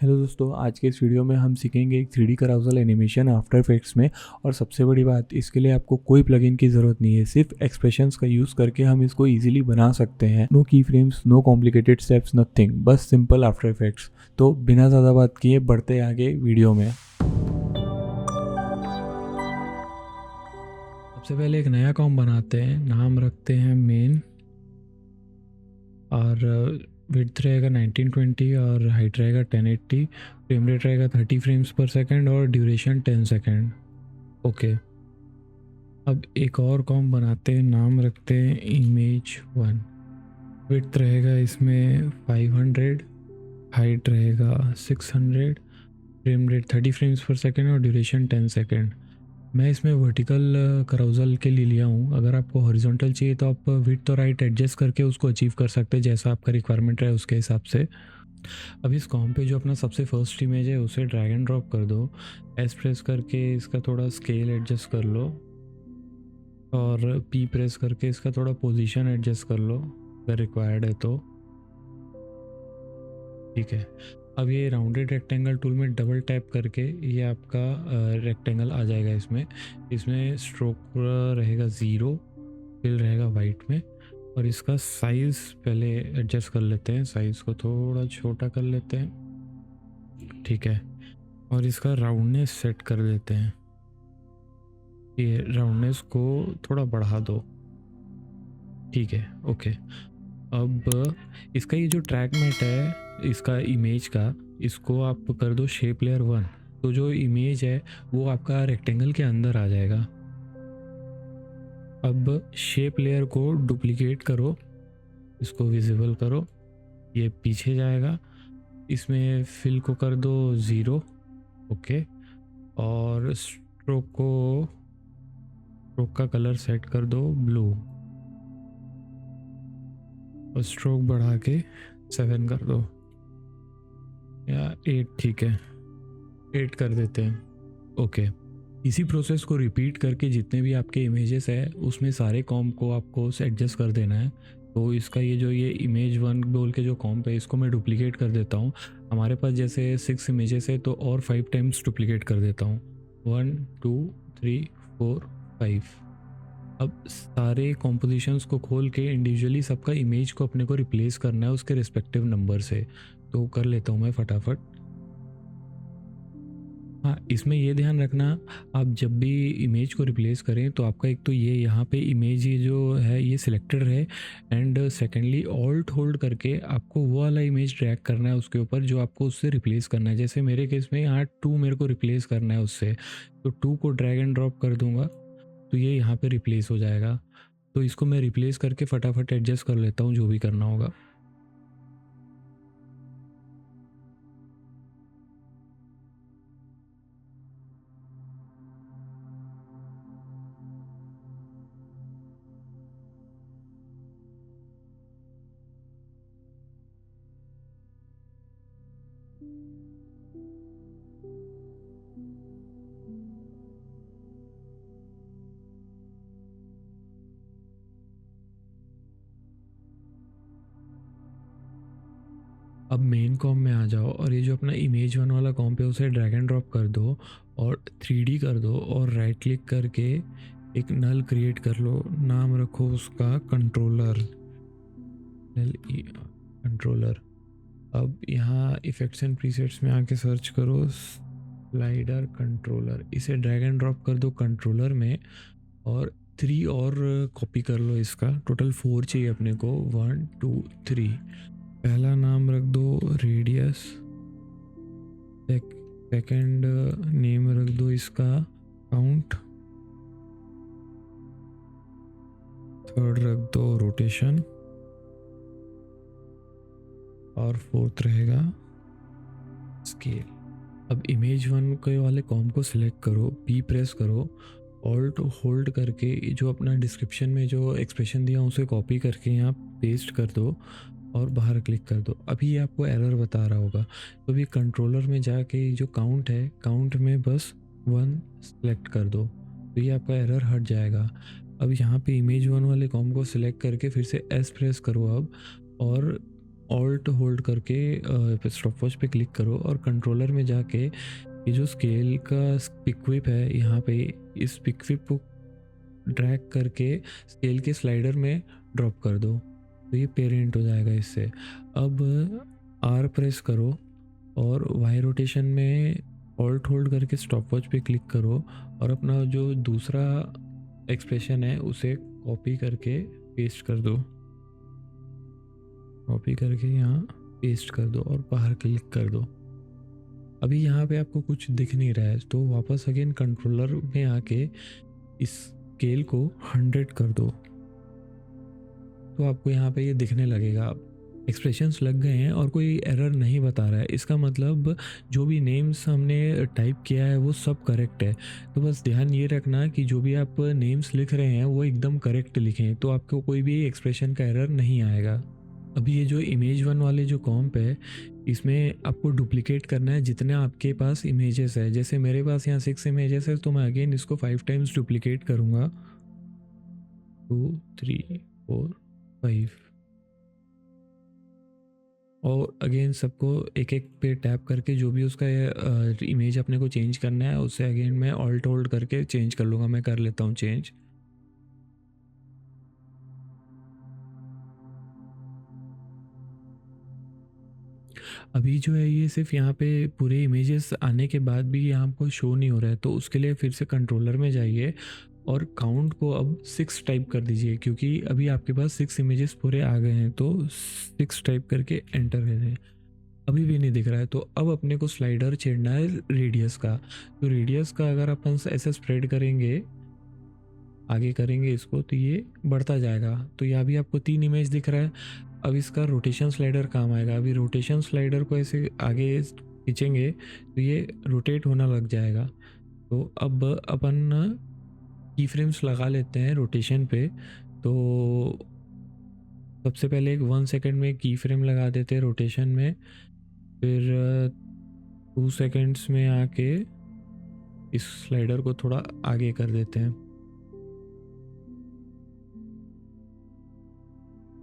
Hello दोस्तों, आज के इस वीडियो में हम सीखेंगे एक 3D कराउजल एनिमेशन आफ्टर इफेक्ट्स में। और सबसे बड़ी बात, इसके लिए आपको कोई प्लगइन की ज़रूरत नहीं है। सिर्फ एक्सप्रेशंस का यूज़ करके हम इसको इजीली बना सकते हैं। No key frames, no complicated steps, nothing, बस सिंपल आफ्टर इफेक्ट्स। तो बिना ज़्यादा बात किए बढ़ते आगे वीडियो में। सबसे पहले एक नया कॉम बनाते हैं, नाम रखते हैं मेन, और विड्थ रहेगा 1920 और हाइट रहेगा 1080, फ्रेम रेट रहेगा 30 फ्रेम्स पर सेकंड और ड्यूरेशन 10 सेकंड। ओके, अब एक और कॉम बनाते हैं, नाम रखते हैं image1। विड्थ रहेगा इसमें 500, हाइट रहेगा 600, फ्रेम रेट 30 फ्रेम्स पर सेकंड और ड्यूरेशन 10 सेकंड। मैं इसमें वर्टिकल कराउजल के लिए लिया हूँ। अगर आपको हॉरिजॉन्टल चाहिए तो आप विड्थ और हाइट एडजस्ट करके उसको अचीव कर सकते हैं, जैसा आपका रिक्वायरमेंट रहे उसके हिसाब से। अब इस कॉम पे जो अपना सबसे फर्स्ट इमेज है उसे ड्रैग एंड ड्रॉप कर दो। एस प्रेस करके इसका थोड़ा स्केल एडजस्ट कर लो और पी प्रेस करके इसका थोड़ा पोजीशन एडजस्ट कर लो अगर रिक्वायर्ड है तो। ठीक है, अब ये राउंडेड रेक्टेंगल टूल में डबल टैप करके ये आपका रेक्टेंगल आ जाएगा। इसमें स्ट्रोक रहेगा 0, फिल रहेगा वाइट में, और इसका साइज़ पहले एडजस्ट कर लेते हैं। साइज़ को थोड़ा छोटा कर लेते हैं, ठीक है, और इसका राउंडनेस सेट कर देते हैं। ये राउंडनेस को थोड़ा बढ़ा दो, ठीक है, ओके। अब इसका ये जो ट्रैक मैट है इसका इमेज का, इसको आप कर दो शेप लेयर 1। तो जो इमेज है वो आपका रेक्टेंगल के अंदर आ जाएगा। अब शेप लेयर को डुप्लीकेट करो, इसको विजिबल करो, ये पीछे जाएगा। इसमें फिल को कर दो 0, ओके, और स्ट्रोक का कलर सेट कर दो ब्लू, और स्ट्रोक बढ़ा के 7 कर दो या 8, ठीक है, 8 कर देते हैं, ओके। इसी प्रोसेस को रिपीट करके जितने भी आपके इमेजेस है उसमें सारे कॉम को आपको एडजस्ट कर देना है। तो इसका ये image1 बोल के जो कॉम्प है इसको मैं डुप्लीकेट कर देता हूँ। हमारे पास जैसे 6 इमेजेस है तो और 5 टाइम्स डुप्लीकेट कर देता हूँ। 1 2 3 4 5। अब सारे कॉम्पोजिशंस को खोल के इंडिविजुअली सबका इमेज को अपने को रिप्लेस करना है उसके रिस्पेक्टिव नंबर से। तो कर लेता हूँ मैं फटाफट। हाँ, इसमें ये ध्यान रखना, आप जब भी इमेज को रिप्लेस करें तो आपका एक तो ये यहाँ पे इमेज ये जो है ये सिलेक्टेड रहे, एंड सेकेंडली ऑल्ट होल्ड करके आपको वो वाला इमेज ड्रैग करना है उसके ऊपर जो आपको उससे रिप्लेस करना है। जैसे मेरे केस में यहाँ 2 मेरे को रिप्लेस करना है उससे, तो 2 को ड्रैग एंड ड्रॉप कर दूंगा तो ये यहाँ पे रिप्लेस हो जाएगा। तो इसको मैं रिप्लेस करके फटाफट एडजस्ट कर लेता हूँ जो भी करना होगा। अब मेन कॉम में आ जाओ और ये जो अपना image1 वाला कॉम्प है उसे ड्रैग एंड ड्रॉप कर दो और 3D कर दो, और राइट क्लिक करके एक नल क्रिएट कर लो। नाम रखो उसका कंट्रोलर, कंट्रोलर। अब यहाँ इफेक्ट्स एंड प्रीसेट्स में आके सर्च करो स्लाइडर कंट्रोलर, इसे ड्रैग एंड ड्रॉप कर दो कंट्रोलर में, और 3 और कॉपी कर लो। इसका टोटल 4 चाहिए अपने को, 1 2 3। पहला नाम रख दो रेडियस, सेकंड नेम रख दो इसका काउंट, थर्ड रख दो रोटेशन, और फोर्थ रहेगा स्केल। अब image1 के वाले कॉम को सिलेक्ट करो, पी प्रेस करो, ऑल्ट होल्ड करके जो अपना डिस्क्रिप्शन में जो एक्सप्रेशन दिया उसे कॉपी करके यहाँ पेस्ट कर दो और बाहर क्लिक कर दो। अभी ये आपको एरर बता रहा होगा, तो अभी कंट्रोलर में जाके जो काउंट है, काउंट में बस 1 सेलेक्ट कर दो, तो ये आपका एरर हट जाएगा। अब यहाँ पे image1 वाले कॉम को सिलेक्ट करके फिर से एस प्रेस करो अब, और ऑल्ट होल्ड करके स्टॉप वॉच पे क्लिक करो और कंट्रोलर में जाके ये जो स्केल का पिकविप है यहाँ पे, इस पिकविप को ड्रैग करके स्केल के स्लाइडर में ड्रॉप कर दो, तो ये पेरेंट हो जाएगा इससे। अब आर प्रेस करो और वाई रोटेशन में ऑल्ट होल्ड करके स्टॉप वॉच पे क्लिक करो और अपना जो दूसरा एक्सप्रेशन है उसे कॉपी करके पेस्ट कर दो, कॉपी करके यहाँ पेस्ट कर दो और बाहर क्लिक कर दो। अभी यहाँ पे आपको कुछ दिख नहीं रहा है, तो वापस अगेन कंट्रोलर में आके इस स्केल को 100 कर दो, तो आपको यहाँ पे ये दिखने लगेगा। एक्सप्रेशंस लग गए हैं और कोई एरर नहीं बता रहा है, इसका मतलब जो भी नेम्स हमने टाइप किया है वो सब करेक्ट है। तो बस ध्यान ये रखना कि जो भी आप नेम्स लिख रहे हैं वो एकदम करेक्ट लिखें, तो आपको कोई भी एक्सप्रेशन का एरर नहीं आएगा। अभी ये जो इमेज 1 वाले जो कॉम्प है, इसमें आपको डुप्लीकेट करना है जितने आपके पास इमेजेस है। जैसे मेरे पास यहाँ 6 इमेजेस है, तो मैं अगेन इसको 5 टाइम्स डुप्लीकेट करूँगा, 2 3 4 5, और अगेन सबको एक एक पे टैप करके जो भी उसका इमेज अपने को चेंज करना है उसे अगेन मैं ऑल्ट होल्ड करके चेंज कर लूँगा। मैं कर लेता हूँ चेंज। अभी जो है ये सिर्फ यहाँ पे पूरे इमेजेस आने के बाद भी यहाँ आपको शो नहीं हो रहा है, तो उसके लिए फिर से कंट्रोलर में जाइए और काउंट को अब 6 टाइप कर दीजिए, क्योंकि अभी आपके पास 6 इमेजेस पूरे आ गए हैं, तो 6 टाइप करके एंटर करें। अभी भी नहीं दिख रहा है, तो अब अपने को स्लाइडर छेड़ना है रेडियस का। तो रेडियस का अगर अपन ऐसे स्प्रेड करेंगे, आगे करेंगे इसको, तो ये बढ़ता जाएगा। तो यहाँ भी आपको 3 इमेज दिख रहा है। अब इसका रोटेशन स्लाइडर काम आएगा। अभी रोटेशन स्लाइडर को ऐसे आगे खींचेंगे तो ये रोटेट होना लग जाएगा। तो अब अपन की फ्रेम्स लगा लेते हैं रोटेशन पे। तो सबसे पहले एक 1 सेकेंड में की फ्रेम लगा देते हैं रोटेशन में, फिर 2 सेकेंड्स में आके इस स्लाइडर को थोड़ा आगे कर देते हैं,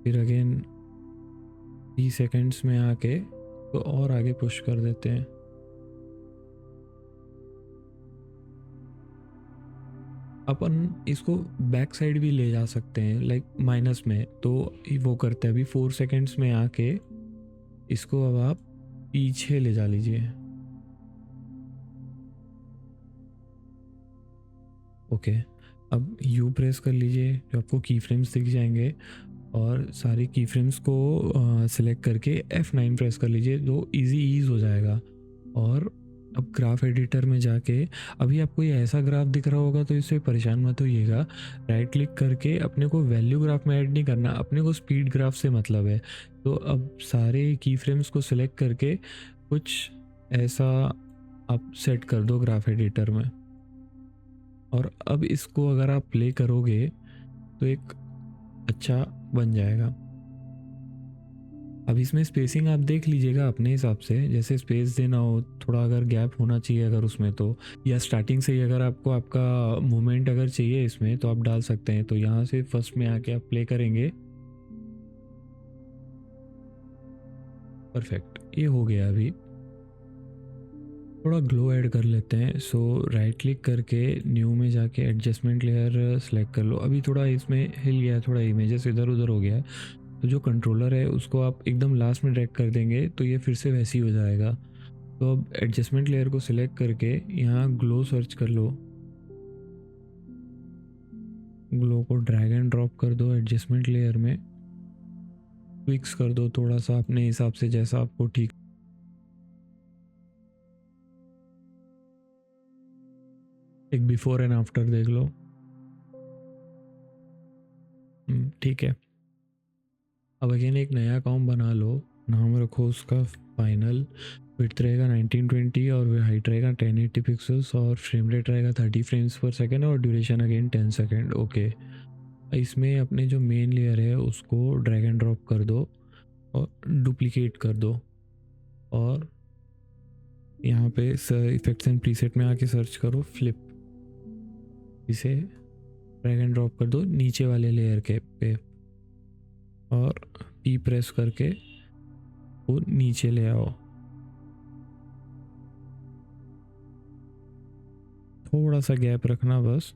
फिर अगेन 3 सेकेंड्स में आके तो और आगे पुश कर देते हैं। अपन इसको बैक साइड भी ले जा सकते हैं, लाइक माइनस में, तो वो करते हैं। अभी 4 सेकेंड्स में आके इसको अब आप पीछे ले जा लीजिए। ओके, अब यू प्रेस कर लीजिए, जो आपको की फ्रेम्स दिख जाएंगे, और सारी की फ्रेम्स को सिलेक्ट करके F9 प्रेस कर लीजिए, तो ईज हो जाएगा। और अब ग्राफ एडिटर में जाके अभी आपको ये ऐसा ग्राफ दिख रहा होगा, तो इससे परेशान मत होइएगा। राइट क्लिक करके अपने को वैल्यू ग्राफ में ऐड नहीं करना, अपने को स्पीड ग्राफ से मतलब है। तो अब सारे की फ्रेम्स को सिलेक्ट करके कुछ ऐसा आप सेट कर दो ग्राफ एडिटर में, और अब इसको अगर आप प्ले करोगे तो एक अच्छा बन जाएगा। अब इसमें स्पेसिंग आप देख लीजिएगा अपने हिसाब से, जैसे स्पेस देना हो, थोड़ा अगर गैप होना चाहिए अगर उसमें, तो या स्टार्टिंग से ही अगर आपको आपका मूवमेंट अगर चाहिए इसमें तो आप डाल सकते हैं। तो यहाँ से फर्स्ट में आके आप प्ले करेंगे, परफेक्ट, ये हो गया। अभी थोड़ा ग्लो ऐड कर लेते हैं। सो राइट क्लिक करके न्यू में जाके एडजस्टमेंट लेयर सेलेक्ट कर लो। अभी थोड़ा इसमें हिल गया, थोड़ा इमेजेस इधर उधर हो गया है, तो जो कंट्रोलर है उसको आप एकदम लास्ट में ड्रैग कर देंगे तो ये फिर से वैसे ही हो जाएगा। तो अब एडजस्टमेंट लेयर को सिलेक्ट करके यहाँ ग्लो सर्च कर लो, ग्लो को ड्रैग एंड ड्रॉप कर दो एडजस्टमेंट लेयर में, ट्विक्स कर दो थोड़ा सा अपने हिसाब से जैसा आपको ठीक। एक बिफोर एंड आफ्टर देख लो, ठीक है। अब अगेन एक नया अकाउंट बना लो, नाम रखो उसका फाइनल, विड्थ रहेगा 1920 और हाइट रहेगा 1080 पिक्सल्स और फ्रेम रेट रहेगा 30 फ्रेम्स पर सेकेंड और ड्यूरेशन अगेन 10 सेकेंड। ओके, इसमें अपने जो मेन लेयर है उसको ड्रैग एंड ड्रॉप कर दो और डुप्लीकेट कर दो, और यहाँ पे इफेक्ट्स एंड प्रीसेट में आके सर्च करो फ्लिप, इसे ड्रैग एंड ड्रॉप कर दो नीचे वाले लेयर के पे, और पी प्रेस करके वो नीचे ले आओ, थोड़ा सा गैप रखना बस।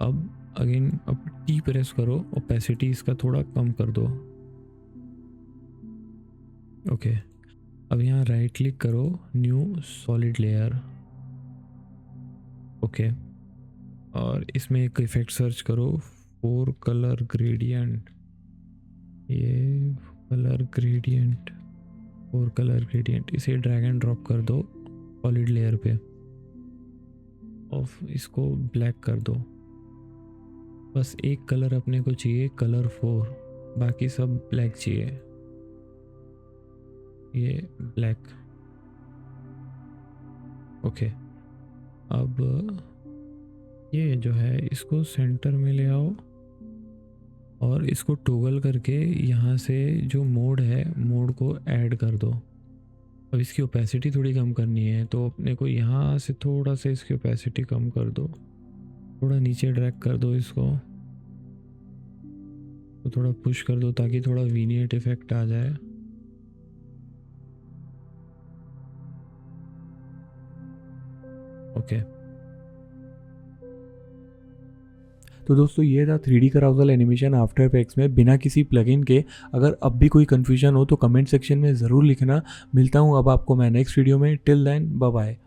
अब अगेन अब टी प्रेस करो, ओपेसिटी इसका थोड़ा कम कर दो। ओके, अब यहाँ राइट क्लिक करो, न्यू सॉलिड लेयर। ओके, और इसमें एक इफेक्ट सर्च करो, 4 कलर ग्रेडियंट। ये कलर ग्रेडियंट, 4 कलर ग्रेडियंट, इसे ड्रैग एंड ड्रॉप कर दो सॉलिड लेयर पे और इसको ब्लैक कर दो। बस एक कलर अपने को चाहिए, कलर 4, बाकी सब ब्लैक चाहिए। ये ब्लैक। ओके, अब ये जो है इसको सेंटर में ले आओ और इसको टोगल करके यहाँ से जो मोड है, मोड को ऐड कर दो। अब इसकी ओपेसिटी थोड़ी कम करनी है, तो अपने को यहाँ से थोड़ा सा इसकी ओपेसिटी कम कर दो, थोड़ा नीचे ड्रैग कर दो इसको, तो थोड़ा पुश कर दो ताकि थोड़ा वीनियट इफेक्ट आ जाए। ओके, तो दोस्तों ये था 3D कराउजल एनिमेशन आफ्टर इफेक्ट्स में बिना किसी प्लगइन के। अगर अब भी कोई कन्फ्यूजन हो तो कमेंट सेक्शन में ज़रूर लिखना। मिलता हूँ अब आपको मैं नेक्स्ट वीडियो में। Till then bye bye.